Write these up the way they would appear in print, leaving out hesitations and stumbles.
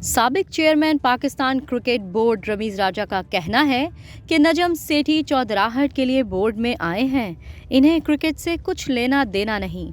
साबिक chairman Pakistan cricket board Rameez Raja का कहना है कि नजम सेठी चौधराहट के लिए बोर्ड में आए हैं, इन्हें क्रिकेट से कुछ लेना देना नहीं।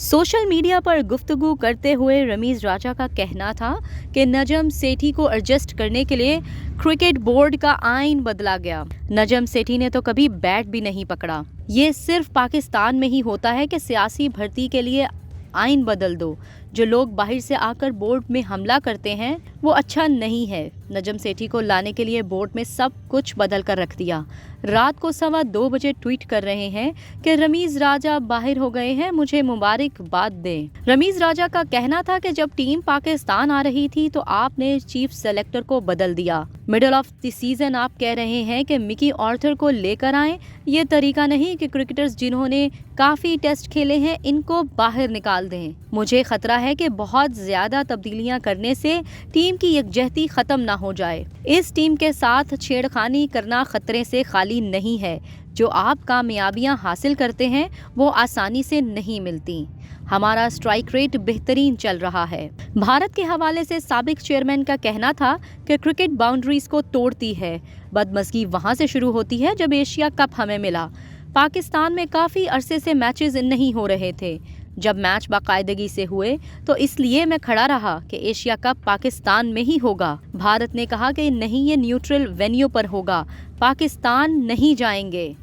सोशल मीडिया पर गुफ्तगू करते हुए रमीज राजा का कहना था कि नजम सेठी को एडजस्ट करने के लिए क्रिकेट बोर्ड का आइन बदला गया। नजम सेठी ने तो कभी बैट भी नहीं पकड़ा। ये सिर्फ पाकिस्तान में ही होता है कि सियासी भर्ती के लिए आइन बदल दो। जो लोग बाहर से आकर बोर्ड में हमला करते हैं वो अच्छा नहीं है। नजम सेठी को लाने के लिए बोर्ड में सब कुछ बदल कर रख दिया। रात को 2:15 बजे ट्वीट कर रहे हैं कि रमीज राजा बाहर हो गए हैं, मुझे मुबारकबाद दें। रमीज राजा का कहना था कि जब टीम पाकिस्तान आ रही थी तो आपने चीफ सेलेक्टर को बदल दिया। मिडल ऑफ द सीजन आप कह रहे हैं कि मिकी आर्थर को लेकर आएं। ये तरीका नहीं कि क्रिकेटर्स जिन्होंने काफी टेस्ट खेले हैं इनको बाहर निकाल दें। मुझे खतरा है कि बहुत ज्यादा तब्दीलियां करने से टीम की यकजहती खत्म ना हो जाए। इस टीम के साथ छेड़खानी करना खतरे से खाली नहीं है। जो आप कामयाबियां हासिल करते हैं वो आसानी से नहीं मिलती। हमारा स्ट्राइक रेट बेहतरीन चल रहा है। भारत के हवाले से साबिक चेयरमैन का कहना था कि क्रिकेट बाउंड्रीज को तोड़ती है। बदमज़गी वहां से शुरू होती है जब एशिया कप हमें मिला। पाकिस्तान में काफ़ी अरसे से मैचेस नहीं हो रहे थे। जब मैच बाकायदगी से हुए तो इसलिए मैं खड़ा रहा कि एशिया कप पाकिस्तान में ही होगा। भारत ने कहा कि नहीं, ये न्यूट्रल वेन्यू पर होगा, पाकिस्तान नहीं जाएंगे।